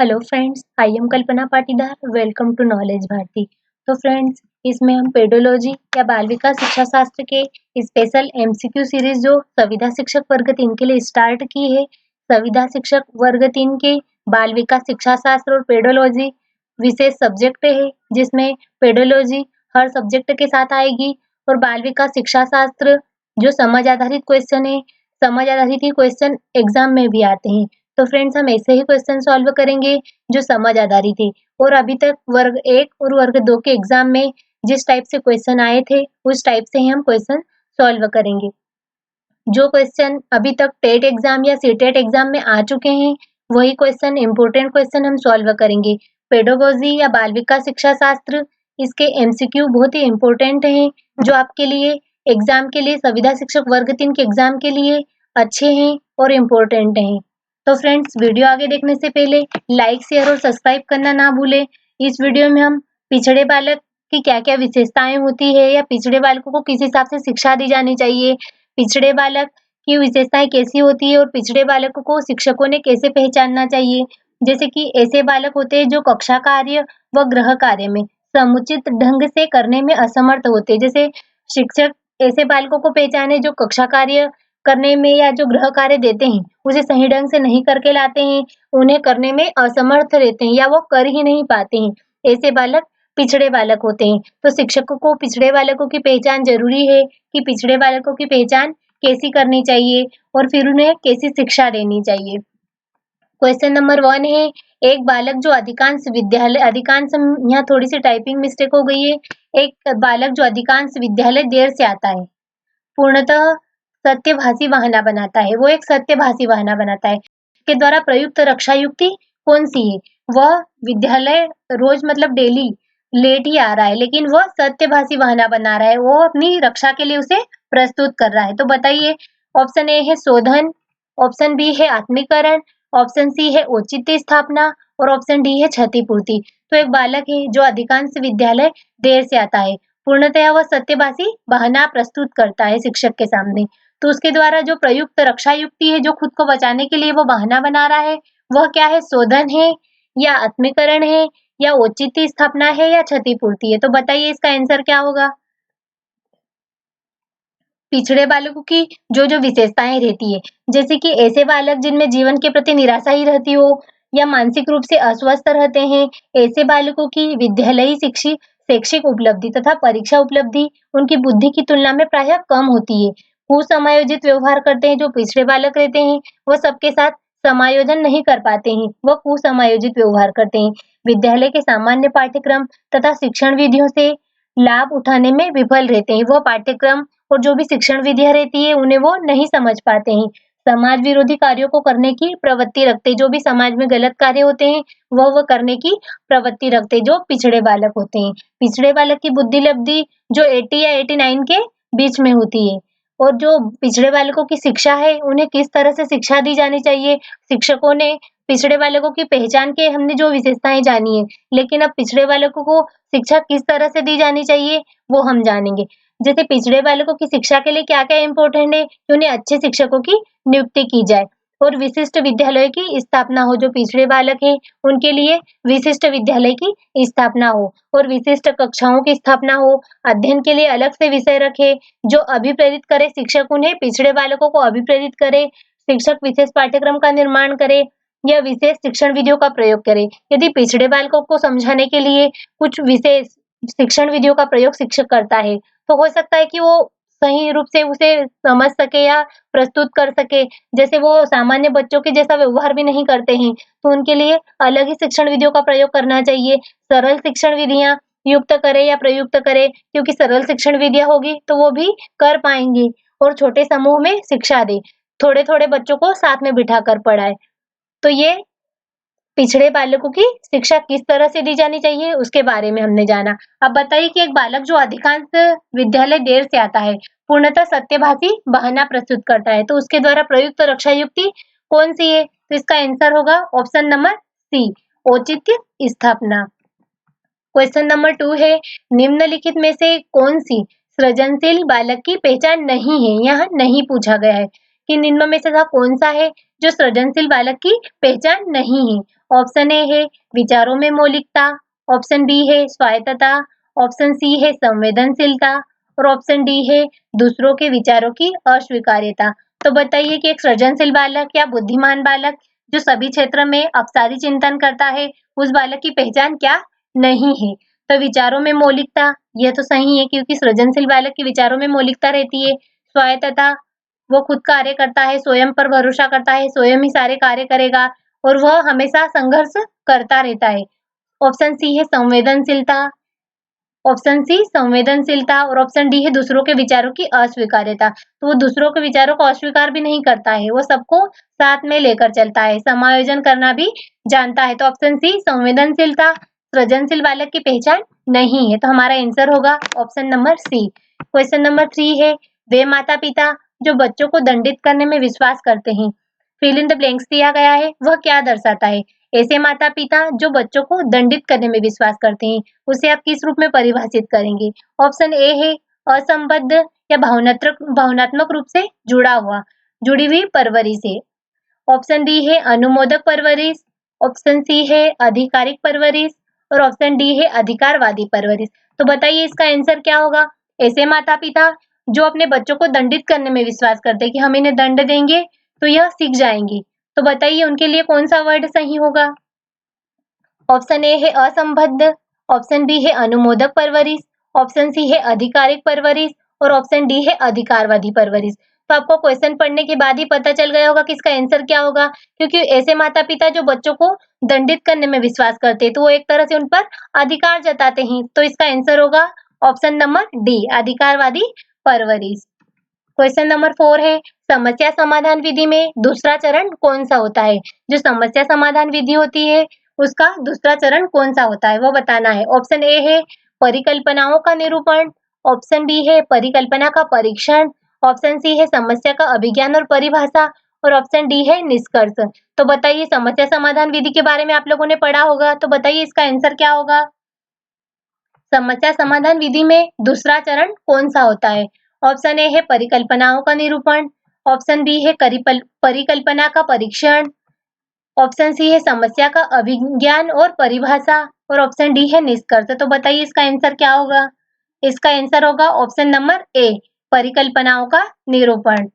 Hello friends, I am Kalpana Patidar. Welcome to knowledge Bharti. तो friends, इसमें हम पेडोलॉजी या बाल विकास शिक्षा शास्त्र के स्पेशल एमसीक्यू सीरीज जो संविदा शिक्षक वर्ग 3 के लिए स्टार्ट की है। संविदा शिक्षक वर्ग 3 के बाल विकास शिक्षा शास्त्र और पेडोलॉजी विशेष सब्जेक्ट है, जिसमें पेडोलॉजी हर सब्जेक्ट के साथ आएगी और बाल विकास शिक्षा शास्त्र जो समझ आधारित क्वेश्चन है, समझ आधारित ही क्वेश्चन एग्जाम में भी आते हैं। तो फ्रेंड्स, हम ऐसे ही क्वेश्चन सॉल्व करेंगे जो समझ आधारित है। और अभी तक वर्ग 1 और वर्ग 2 के एग्जाम में जिस टाइप से क्वेश्चन आए थे, उस टाइप से ही हम क्वेश्चन सॉल्व करेंगे। जो क्वेश्चन अभी तक टेट एग्जाम या सीटेट एग्जाम में आ चुके हैं, वही क्वेश्चन, इंपोर्टेंट क्वेश्चन हम सॉल्व करेंगे। पेडागोजी या बाल विकास शिक्षा शास्त्र, इसके एमसीक्यू बहुत ही इंपॉर्टेंट हैं, जो आपके लिए एग्जाम के लिए, संविदा शिक्षक वर्ग 3 के एग्जाम के लिए अच्छे हैं और इम्पोर्टेंट हैं। तो फ्रेंड्स, वीडियो आगे देखने से पहले लाइक, शेयर और सब्सक्राइब करना ना भूलें। इस वीडियो में हम पिछड़े बालक की क्या-क्या विशेषताएं होती है या पिछड़े बालकों को किस हिसाब से शिक्षा दी जानी चाहिए, पिछड़े बालक की विशेषताएं कैसी होती है और पिछड़े बालकों को शिक्षकों ने कैसे पहचानना चाहिए। जैसे कि ऐसे बालक होते हैं जो कक्षा कार्य व गृह कार्य में समुचित ढंग से करने में असमर्थ होते हैं। जैसे शिक्षक ऐसे बालकों को पहचाने जो कक्षा कार्य करने में या जो गृह कार्य देते हैं, उसे सही ढंग से नहीं करके लाते हैं, उन्हें करने में असमर्थ रहते हैं या वो कर ही नहीं पाते हैं। ऐसे बालक पिछड़े बालक होते हैं। तो शिक्षकों को पिछड़े बालकों की पहचान जरूरी है कि पिछड़े बालकों की पहचान कैसी करनी चाहिए और फिर उन्हें कैसी शिक्षा देनी चाहिए। क्वेश्चन नंबर 1 है, एक बालक जो यहाँ थोड़ी सी टाइपिंग मिस्टेक हो गई है। एक बालक जो अधिकांश विद्यालय देर से आता है, पूर्णतः सत्यभाषी बहाना बनाता है। वो एक सत्यभाषी बहाना बनाता है। के द्वारा प्रयुक्त रक्षा युक्ति कौन सी है? वह विद्यालय रोज मतलब डेली लेट ही आ रहा है, लेकिन वह सत्यभाषी बहाना बना रहा है। वो अपनी रक्षा के लिए उसे प्रस्तुत कर रहा है। तो बताइए, ऑप्शन ए है शोधन, ऑप्शन बी है आत्मीकरण, ऑप्शन सी है औचित्य स्थापना और ऑप्शन डी है क्षतिपूर्ति। तो एक बालक है जो अधिकांश विद्यालय देर से आता है, पूर्णतः वह सत्यभाषी बहाना प्रस्तुत करता है शिक्षक के सामने। तो उसके द्वारा जो प्रयुक्त रक्षा युक्ति है, जो खुद को बचाने के लिए वो बहाना बना रहा है, वह क्या है? शोधन है या आत्मीकरण है या औचित्य स्थापना है या क्षतिपूर्ति है। तो बताइए इसका आंसर क्या होगा? पिछड़े बालकों की जो विशेषताएं रहती है, जैसे कि ऐसे बालक जिनमें जीवन के प्रति निराशा ही रहती हो या मानसिक रूप से अस्वस्थ रहते हैं, ऐसे बालकों की विद्यालयी शैक्षिक उपलब्धि तथा परीक्षा उपलब्धि उनकी बुद्धि की तुलना में प्रायः कम होती है। कुसमायोजित व्यवहार करते हैं। जो पिछड़े बालक रहते हैं, वह सबके साथ समायोजन नहीं कर पाते हैं, वह कुसमायोजित व्यवहार करते हैं। विद्यालय के सामान्य पाठ्यक्रम तथा शिक्षण विधियों से लाभ उठाने में विफल रहते हैं। वह पाठ्यक्रम और जो भी शिक्षण विधियां रहती है, उन्हें वो नहीं समझ पाते हैं। समाज विरोधी कार्यों को करने की प्रवृत्ति रखते हैं। जो भी समाज में गलत कार्य होते हैं, वह करने की प्रवृत्ति रखते हैं, जो पिछड़े बालक होते हैं। पिछड़े बालक की बुद्धि लब्धि जो 80 या 89 के बीच में होती है। और जो पिछड़े बालकों की शिक्षा है, उन्हें किस तरह से शिक्षा दी जानी चाहिए, शिक्षकों ने पिछड़े बालकों की पहचान के हमने जो विशेषताएं जानी है, लेकिन अब पिछड़े बालकों को शिक्षा किस तरह से दी जानी चाहिए, वो हम जानेंगे। जैसे पिछड़े बालकों की शिक्षा के लिए क्या-क्या इम्पोर्टेंट है कि उन्हें अच्छे शिक्षकों की नियुक्ति की जाए और विशिष्ट विद्यालयों की स्थापना हो। जो पिछड़े बालक हैं, उनके लिए विशिष्ट विद्यालय की स्थापना हो और विशिष्ट कक्षाओं की स्थापना हो। अध्ययन के लिए अलग से विषय रखे जो अभिप्रेरित करे। शिक्षक उन्हें पिछड़े बालकों को अभिप्रेरित करे। शिक्षक विशेष पाठ्यक्रम का निर्माण करे या विशेष शिक्षण विधियों का प्रयोग करे। यदि पिछड़े बालकों को समझाने के लिए कुछ विशेष शिक्षण विधियों का प्रयोग शिक्षक करता है, तो हो सकता है कि वो सही रूप से उसे समझ सके या प्रस्तुत कर सके। जैसे वो सामान्य बच्चों के जैसा व्यवहार भी नहीं करते हैं, तो उनके लिए अलग ही शिक्षण विधियों का प्रयोग करना चाहिए। सरल शिक्षण विधियां युक्त करे या प्रयुक्त करे, क्योंकि सरल शिक्षण विधियां होगी तो वो भी कर पाएंगे। और छोटे समूह में शिक्षा दे, थोड़े-थोड़े बच्चों को साथ में बिठाकर पढ़ाए। तो ये पिछड़े बालकों की शिक्षा किस तरह से दी जानी चाहिए, उसके बारे में हमने जाना। अब बताइए कि एक बालक जो अधिकांश विद्यालय देर से आता है, पूर्णतः सत्यभाषी बहाना प्रस्तुत करता है, तो उसके द्वारा प्रयुक्त रक्षा युक्ति कौन सी है? तो इसका आंसर होगा ऑप्शन नंबर सी, औचित्य स्थापना। क्वेश्चन नंबर 2 है, निम्नलिखित में से कौन सी सृजनशील बालक की पहचान नहीं है? यहाँ नहीं पूछा गया है कि निम्न में से कौन सा है जो सृजनशील बालक की पहचान नहीं है। ऑप्शन ए है विचारों में मौलिकता, ऑप्शन बी है स्वायत्तता, ऑप्शन सी है संवेदनशीलता और ऑप्शन डी है दूसरों के विचारों की अस्वीकार्यता। तो बताइए कि एक सृजनशील बालक या बुद्धिमान बालक जो सभी क्षेत्र में अपसारी चिंतन करता है, उस बालक की पहचान क्या नहीं है? तो विचारों में मौलिकता, यह तो सही है क्योंकि सृजनशील बालक के विचारों में मौलिकता रहती है। स्वायत्तता, वो खुद कार्य करता है, स्वयं पर भरोसा करता है, स्वयं ही सारे कार्य करेगा और वह हमेशा संघर्ष करता रहता है। ऑप्शन सी है संवेदनशीलता, ऑप्शन सी संवेदनशीलता और ऑप्शन डी है दूसरों के विचारों की अस्वीकार्यता। तो वो दूसरों के विचारों को अस्वीकार भी नहीं करता है, वो सबको साथ में लेकर चलता है, समायोजन करना भी जानता है। तो ऑप्शन सी संवेदनशीलता सृजनशील बालक की पहचान नहीं है। तो हमारा आंसर होगा option number C. Question number 3 है वे माता पिता जो बच्चों को दंडित करने में विश्वास करते हैं, फिल इन द ब्लैंक्स दिया गया है, वह क्या दर्शाता है? ऐसे माता पिता जो बच्चों को दंडित करने में विश्वास करते हैं, उसे आप किस रूप में परिभाषित करेंगे? ऑप्शन ए है असंबद्ध या भावनात्मक रूप से जुड़ी हुई परवरिश है। ऑप्शन बी है अनुमोदक परवरिश, ऑप्शन सी है आधिकारिक परवरिश और ऑप्शन डी है अधिकारवादी परवरिश। तो बताइए इसका आंसर क्या होगा? ऐसे माता पिता जो अपने बच्चों को दंडित करने में विश्वास करते हैं कि हम इन्हें दंड देंगे तो यह सीख जाएंगे। तो बताइए उनके लिए कौन सा वर्ड सही होगा? ऑप्शन ए है असंबद्ध, ऑप्शन बी है अनुमोदक परवरिश, ऑप्शन सी है आधिकारिक परवरिश और ऑप्शन डी है अधिकारवादी परवरिश। तो आपको क्वेश्चन पढ़ने के बाद ही पता चल गया होगा कि इसका आंसर क्या होगा, क्योंकि ऐसे माता पिता जो बच्चों को दंडित करने में विश्वास करते हैं तो वो एक तरह से उन पर अधिकार जताते हैं। तो इसका आंसर होगा ऑप्शन नंबर डी अधिकारवादी परवरिश। क्वेश्चन नंबर 4 है समस्या समाधान विधि में दूसरा चरण कौन सा होता है? जो समस्या समाधान विधि होती है उसका दूसरा चरण कौन सा होता है वो बताना है। ऑप्शन ए है परिकल्पनाओं का निरूपण, ऑप्शन बी है परिकल्पना का परीक्षण, ऑप्शन सी है समस्या का अभिज्ञान और परिभाषा और ऑप्शन डी है निष्कर्ष। तो बताइए समस्या समाधान विधि के बारे में आप लोगों ने पढ़ा होगा, तो बताइए इसका आंसर क्या होगा? समस्या समाधान विधि में दूसरा चरण कौन सा होता है? ऑप्शन ए है परिकल्पनाओं का निरूपण, ऑप्शन बी है परिकल्पना का परीक्षण, ऑप्शन सी है समस्या का अभिज्ञान और परिभाषा और ऑप्शन डी है निष्कर्ष। तो बताइए इसका आंसर क्या होगा? इसका आंसर होगा ऑप्शन नंबर ए परिकल्पनाओं का निरूपण।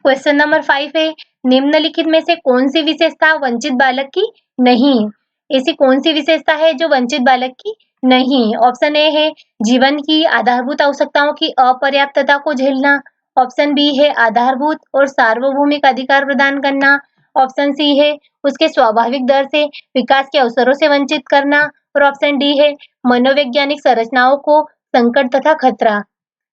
क्वेश्चन नंबर 5 है निम्नलिखित में से कौन सी विशेषता वंचित बालक की नहीं है? ऐसी कौन सी विशेषता है जो वंचित बालक की नहीं है? ऑप्शन ए है जीवन की आधारभूत आवश्यकताओं की अपर्याप्तता को झेलना, ऑप्शन बी है आधारभूत और सार्वभौमिक अधिकार प्रदान करना, ऑप्शन सी है उसके स्वाभाविक दर से विकास के अवसरों से वंचित करना और ऑप्शन डी है मनोवैज्ञानिक संरचनाओं को संकट तथा खतरा।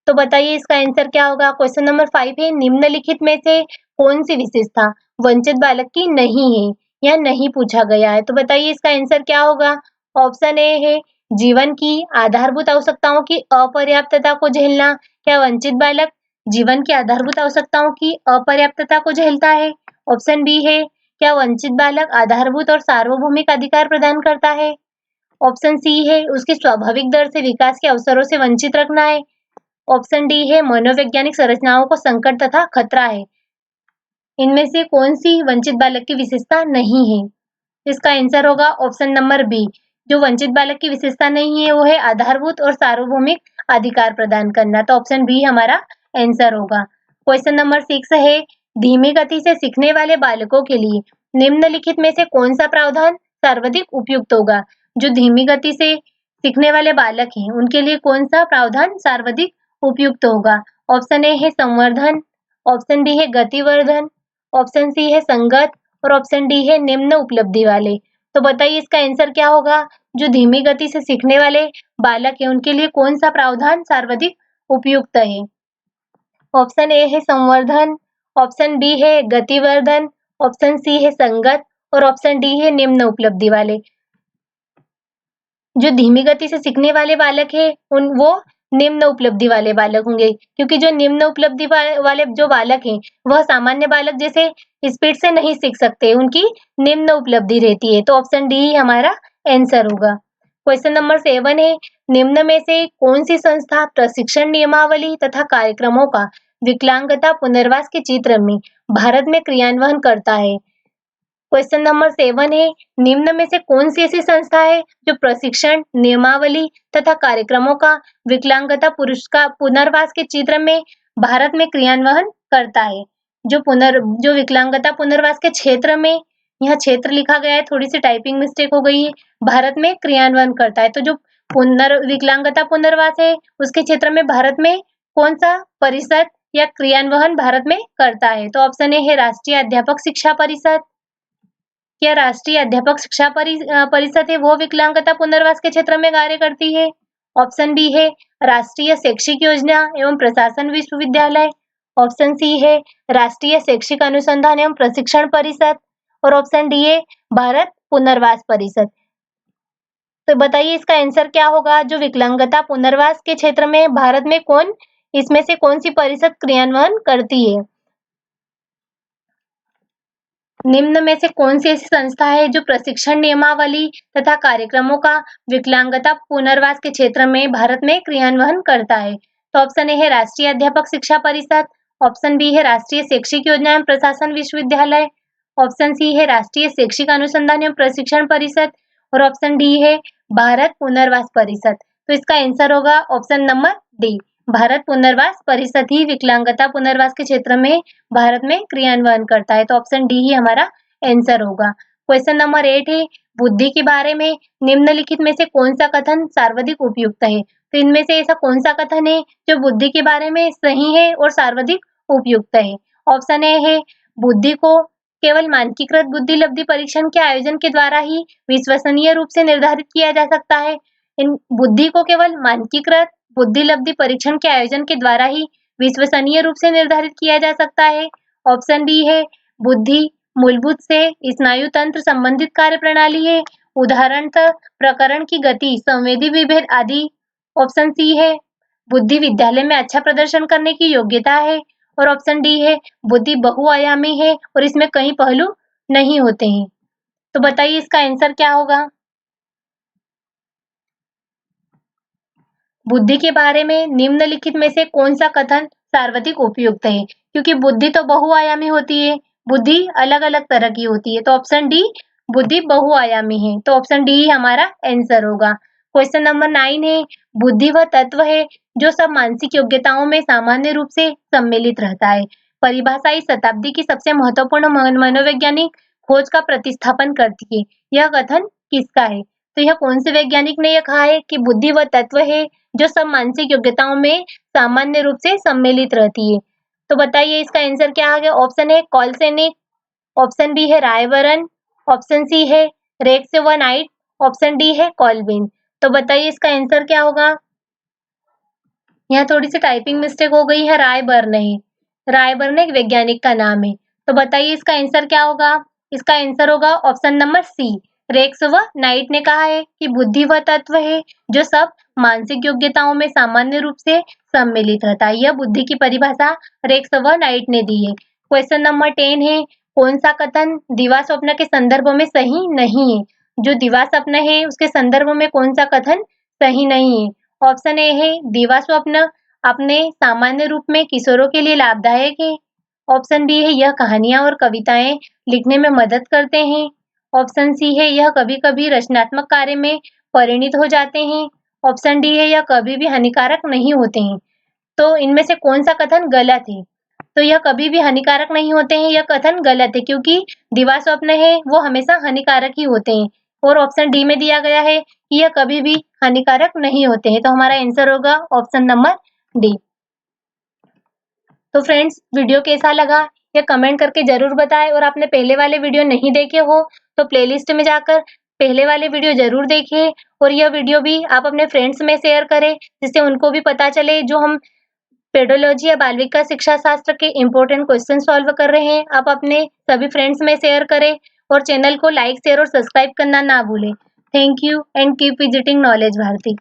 तो बताइए इसका आंसर क्या होगा? क्वेश्चन नंबर 5 है निम्नलिखित में से कौन सी विशेषता वंचित बालक की नहीं है या नहीं पूछा गया है? तो बताइए इसका आंसर क्या होगा? ऑप्शन ए है जीवन की आधारभूत आवश्यकताओं की अपर्याप्तता को झेलना। क्या वंचित बालक जीवन की आधारभूत आवश्यकताओं की अपर्याप्तता को झेलता है? ऑप्शन बी है क्या वंचित बालक आधारभूत और सार्वभौमिक अधिकार प्रदान करता है? ऑप्शन सी है उसकी स्वाभाविक दर से विकास के अवसरों से वंचित रखना है, ऑप्शन डी है मनोवैज्ञानिक संरचनाओं को संकट तथा खतरा है। इनमें से कौन सी वंचित बालक की विशेषता नहीं है? इसका आंसर होगा ऑप्शन नंबर बी। जो वंचित बालक की विशेषता नहीं है वो है आधारभूत और सार्वभौमिक अधिकार प्रदान करना। तो ऑप्शन बी हमारा आंसर होगा। क्वेश्चन नंबर 6 है धीमी गति से सीखने वाले बालकों के लिए निम्नलिखित में से कौन सा प्रावधान सर्वाधिक उपयुक्त होगा? जो धीमी गति से सीखने वाले बालक हैं उनके लिए कौन सा प्रावधान सर्वाधिक उपयुक्त होगा? ऑप्शन ए है संवर्धन, ऑप्शन बी है गतिवर्धन, ऑप्शन सी है संगत और ऑप्शन डी है निम्न उपलब्धि वाले। तो बताइए इसका आंसर क्या होगा? जो धीमी गति से सीखने वाले बालक हैं उनके लिए कौन सा प्रावधान सर्वाधिक उपयुक्त है? ऑप्शन ए है संवर्धन, ऑप्शन बी है गतिवर्धन, ऑप्शन सी है संगत और ऑप्शन डी है निम्न उपलब्धि वाले। जो धीमी गति से सीखने वाले बालक है वो निम्न उपलब्धि वाले बालक होंगे, क्योंकि जो निम्न उपलब्धि वाले जो बालक हैं वह सामान्य बालक जैसे स्पीड से नहीं सीख सकते, उनकी निम्न उपलब्धि रहती है। तो ऑप्शन डी ही हमारा आंसर होगा। क्वेश्चन नंबर 7 है निम्न में से कौन सी संस्था प्रशिक्षण नियमावली तथा कार्यक्रमों का विकलांगता पुनर्वास के चित्र में भारत में क्रियान्वयन करता है? क्वेश्चन नंबर 7 है, निम्न में से कौन सी ऐसी संस्था है जो प्रशिक्षण, नियमावली तथा कार्यक्रमों का विकलांगता पुनर्वास के क्षेत्र में भारत में क्रियान्वयन करता है। जो विकलांगता पुनर्वास के क्षेत्र में, यहाँ क्षेत्र लिखा गया है, थोड़ी सी टाइपिंग मिस्टेक हो गई है, भारत में क्रियान्वयन करता है। तो जो विकलांगता पुनर्वास है उसके क्षेत्र में भारत में कौन सा परिषद या क्रियान्वयन भारत में करता है? तो ऑप्शन ए है राष्ट्रीय अध्यापक शिक्षा परिषद। क्या राष्ट्रीय अध्यापक शिक्षा परिषद है वो विकलांगता पुनर्वास के क्षेत्र में कार्य करती है? ऑप्शन बी है राष्ट्रीय शैक्षिक योजना एवं प्रशासन विश्वविद्यालय। ऑप्शन सी है राष्ट्रीय शैक्षिक अनुसंधान एवं प्रशिक्षण परिषद। और ऑप्शन डी है भारत पुनर्वास परिषद। तो बताइए इसका आंसर क्या होगा? जो विकलांगता पुनर्वास के क्षेत्र में भारत में इसमें से कौन सी परिषद क्रियान्वयन करती है? निम्न में से कौन सी ऐसी संस्था है जो प्रशिक्षण, नियमावली तथा कार्यक्रमों का विकलांगता पुनर्वास के क्षेत्र में भारत में क्रियान्वयन करता है? तो ऑप्शन ए है राष्ट्रीय अध्यापक शिक्षा परिषद। ऑप्शन बी है राष्ट्रीय शैक्षिक योजना एवं प्रशासन विश्वविद्यालय। ऑप्शन सी है राष्ट्रीय शैक्षिक अनुसंधान एवं प्रशिक्षण परिषद। और ऑप्शन डी है भारत पुनर्वास परिषद। तो इसका आंसर होगा ऑप्शन नंबर डी, भारत पुनर्वास परिषद ही विकलांगता पुनर्वास के क्षेत्र में भारत में क्रियान्वयन करता है। तो ऑप्शन डी ही हमारा आंसर होगा। क्वेश्चन नंबर 8 है, बुद्धि के बारे में निम्नलिखित में से कौन सा कथन सर्वाधिक उपयुक्त है? तो इनमें से ऐसा कौन सा कथन है जो बुद्धि के बारे में सही है और सर्वाधिक उपयुक्त है? ऑप्शन ए है बुद्धि को केवल मानकीकृत बुद्धि लब्धि परीक्षण के आयोजन के द्वारा ही विश्वसनीय रूप से निर्धारित किया जा सकता है। इन बुद्धि को केवल मानकीकृत बुद्धि लब्धि परीक्षण के आयोजन के द्वारा ही विश्वसनीय रूप से निर्धारित किया जा सकता है। ऑप्शन बी है बुद्धि मूलभूत से स्नायु तंत्र संबंधित कार्य प्रणाली है, उदाहरणतः प्रकरण की गति, संवेदी विभेद आदि। ऑप्शन सी है बुद्धि विद्यालय में अच्छा प्रदर्शन करने की योग्यता है। और ऑप्शन डी है बुद्धि बहुआयामी है और इसमें कई पहलू नहीं होते हैं। तो बताइए इसका आंसर क्या होगा? बुद्धि के बारे में निम्नलिखित में से कौन सा कथन सर्वाधिक उपयुक्त है? क्योंकि बुद्धि तो बहुआयामी होती है, बुद्धि अलग अलग तरह की होती है। तो ऑप्शन डी बुद्धि बहुआयामी है। तो ऑप्शन डी हमारा आंसर होगा। क्वेश्चन नंबर 9 है, बुद्धि वह तत्व है जो सब मानसिक योग्यताओं में सामान्य रूप से सम्मिलित रहता है। परिभाषा इस शताब्दी की सबसे महत्वपूर्ण मनोवैज्ञानिक खोज का प्रतिस्थापन करती है। यह कथन किसका है? तो यह कौन से वैज्ञानिक ने यह कहा है कि बुद्धि वह तत्व है जो सब मानसिक योग्यताओं में सामान्य रूप से सम्मिलित रहती है? तो बताइए इसका आंसर क्या आ गया? ऑप्शन ए कॉलसेनिक, ऑप्शन बी है रायबरन, ऑप्शन सी है रेक्स व नाइट, ऑप्शन डी है कॉल्विन। तो बताइए इसका आंसर क्या होगा? यहाँ थोड़ी सी टाइपिंग मिस्टेक हो गई है, रायबर्न है। रायबर्न एक वैज्ञानिक का नाम है। तो बताइए इसका आंसर क्या होगा? इसका आंसर होगा ऑप्शन नंबर सी, रेक्स व नाइट ने कहा है कि बुद्धि वह तत्व है जो सब मानसिक योग्यताओं में सामान्य रूप से सम्मिलित रहता है। यह बुद्धि की परिभाषा रेक्स व नाइट ने दी है। क्वेश्चन नंबर 10 है, कौन सा कथन दिवा स्वप्न के संदर्भ में सही नहीं है? जो दिवा स्वप्न है उसके संदर्भ में कौन सा कथन सही नहीं है? ऑप्शन ए है दिवा स्वप्न अपने सामान्य रूप में किशोरों के लिए लाभदायक है। ऑप्शन बी है यह कहानियां और कविताएं लिखने में मदद करते हैं। ऑप्शन सी है यह कभी-कभी रचनात्मक कार्य में परिणित हो जाते हैं। ऑप्शन डी है यह कभी भी हानिकारक नहीं होते हैं। तो इनमें से कौन सा कथन गलत है? तो यह कभी भी हानिकारक नहीं होते हैं, यह कथन गलत है क्योंकि दिवा स्वप्न है वो हमेशा हानिकारक ही होते हैं। और ऑप्शन डी में दिया गया है कि यह कभी भी हानिकारक नहीं होते हैं। तो हमारा आंसर होगा ऑप्शन नंबर डी। तो फ्रेंड्स वीडियो कैसा लगा ये कमेंट करके जरूर बताएं। और आपने पहले वाले वीडियो नहीं देखे हो तो प्लेलिस्ट में जाकर पहले वाले वीडियो जरूर देखें। और यह वीडियो भी आप अपने फ्रेंड्स में शेयर करें जिससे उनको भी पता चले जो हम पेडोलॉजी या बाल विकास शिक्षा शास्त्र के इम्पोर्टेंट क्वेश्चन सॉल्व कर रहे हैं। आप अपने सभी फ्रेंड्स में शेयर करें और चैनल को लाइक शेयर और सब्सक्राइब करना ना भूलें। Thank you and keep visiting knowledge Bharti.